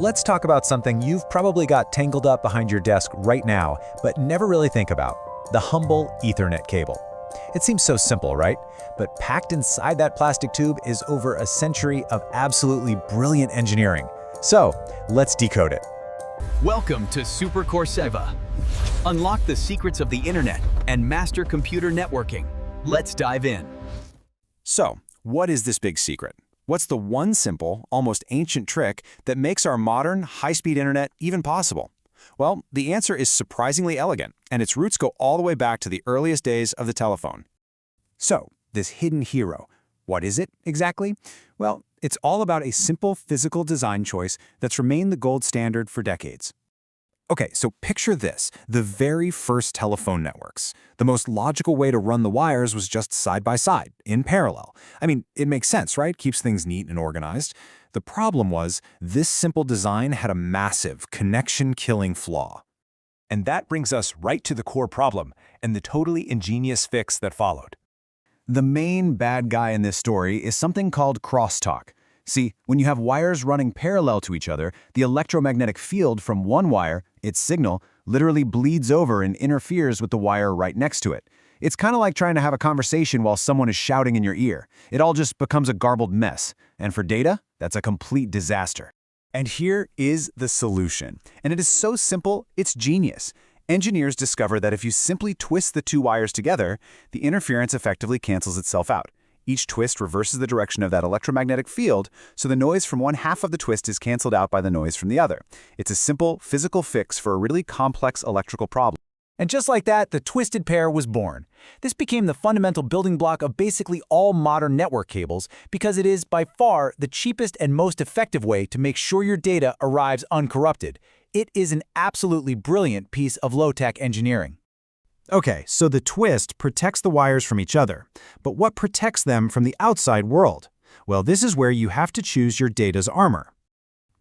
let's talk about something you've probably got tangled up behind your desk right now, but never really think about: the humble Ethernet cable. It seems so simple, right? But packed inside that plastic tube is over a century of absolutely brilliant engineering. So, let's decode it. Welcome to Super Courseva. Unlock the secrets of the internet and master computer networking. Let's dive in. So, what is this big secret? What's the one simple, almost ancient trick that makes our modern, high-speed internet even possible? Well, the answer is surprisingly elegant, and its roots go all the way back to the earliest days of the telephone. So, this hidden hero, what is it exactly? Well, it's all about a simple physical design choice that's remained the gold standard for decades. Okay, so picture this: the very first telephone networks. The most logical way to run the wires was just side by side, in parallel. I mean, it makes sense, right? Keeps things neat and organized. The problem was, this simple design had a massive, connection-killing flaw. And that brings us right to the core problem and the totally ingenious fix that followed. The main bad guy in this story is something called crosstalk. See, when you have wires running parallel to each other, the electromagnetic field from one wire, its signal, literally bleeds over and interferes with the wire right next to it. It's kind of like trying to have a conversation while someone is shouting in your ear. It all just becomes a garbled mess. And for data, that's a complete disaster. And here is the solution. And it is so simple, it's genius. Engineers discover that if you simply twist the two wires together, the interference effectively cancels itself out. Each twist reverses the direction of that electromagnetic field, so the noise from one half of the twist is canceled out by the noise from the other. It's a simple, physical fix for a really complex electrical problem. And just like that, the twisted pair was born. This became the fundamental building block of basically all modern network cables because it is by far the cheapest and most effective way to make sure your data arrives uncorrupted. It is an absolutely brilliant piece of low-tech engineering. Okay, so the twist protects the wires from each other. But what protects them from the outside world? Well, this is where you have to choose your data's armor.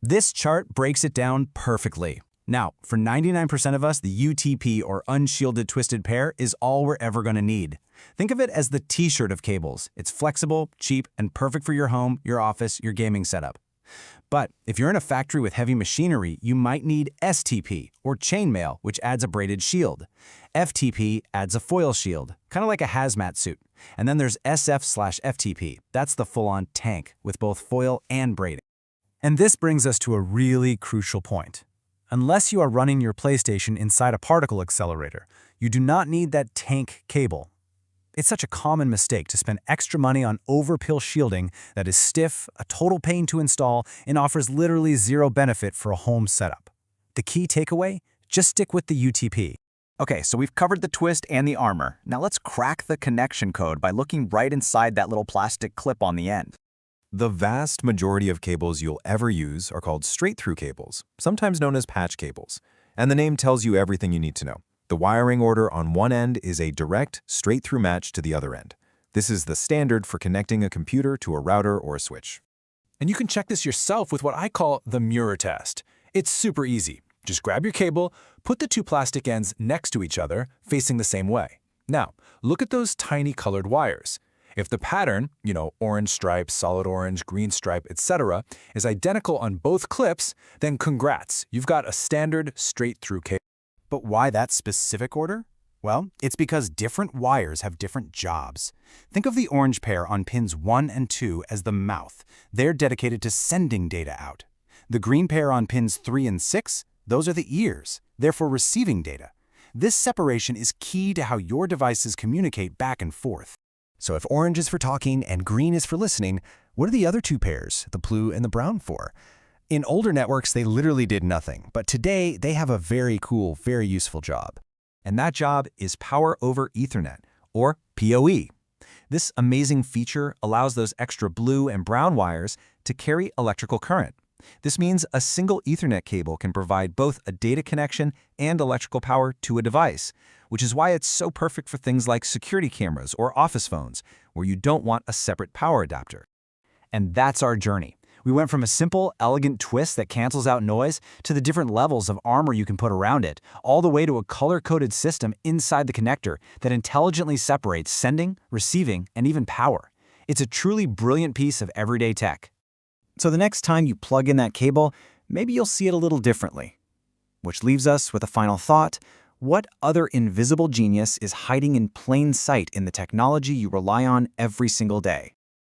This chart breaks it down perfectly. Now, for 99% of us, the UTP, or unshielded twisted pair, is all we're ever going to need. Think of it as the t-shirt of cables. It's flexible, cheap, and perfect for your home, your office, your gaming setup. But if you're in a factory with heavy machinery, you might need STP, or chainmail, which adds a braided shield. FTP adds a foil shield, kind of like a hazmat suit. And then there's SF/FTP. That's the full-on tank, with both foil and braiding. And this brings us to a really crucial point. Unless you are running your PlayStation inside a particle accelerator, you do not need that tank cable. It's such a common mistake to spend extra money on overkill shielding that is stiff, a total pain to install, and offers literally zero benefit for a home setup. The key takeaway? Just stick with the UTP. Okay, so we've covered the twist and the armor. Now let's crack the connection code by looking right inside that little plastic clip on the end. The vast majority of cables you'll ever use are called straight-through cables, sometimes known as patch cables. And the name tells you everything you need to know. The wiring order on one end is a direct, straight-through match to the other end. This is the standard for connecting a computer to a router or a switch. And you can check this yourself with what I call the mirror test. It's super easy. Just grab your cable, put the two plastic ends next to each other, facing the same way. Now, look at those tiny colored wires. If the pattern, orange stripe, solid orange, green stripe, etc., is identical on both clips, then congrats, you've got a standard straight-through cable. But why that specific order? Well, it's because different wires have different jobs. Think of the orange pair on pins 1 and 2 as the mouth. They're dedicated to sending data out. The green pair on pins 3 and 6, those are the ears. They're for receiving data. This separation is key to how your devices communicate back and forth. So if orange is for talking and green is for listening, what are the other two pairs, the blue and the brown, for? In older networks, they literally did nothing, but today they have a very cool, very useful job. And that job is Power over Ethernet, or PoE. This amazing feature allows those extra blue and brown wires to carry electrical current. This means a single Ethernet cable can provide both a data connection and electrical power to a device, which is why it's so perfect for things like security cameras or office phones, where you don't want a separate power adapter. And that's our journey. We went from a simple, elegant twist that cancels out noise to the different levels of armor you can put around it, all the way to a color-coded system inside the connector that intelligently separates sending, receiving, and even power. It's a truly brilliant piece of everyday tech. So the next time you plug in that cable, maybe you'll see it a little differently. Which leaves us with a final thought. What other invisible genius is hiding in plain sight in the technology you rely on every single day?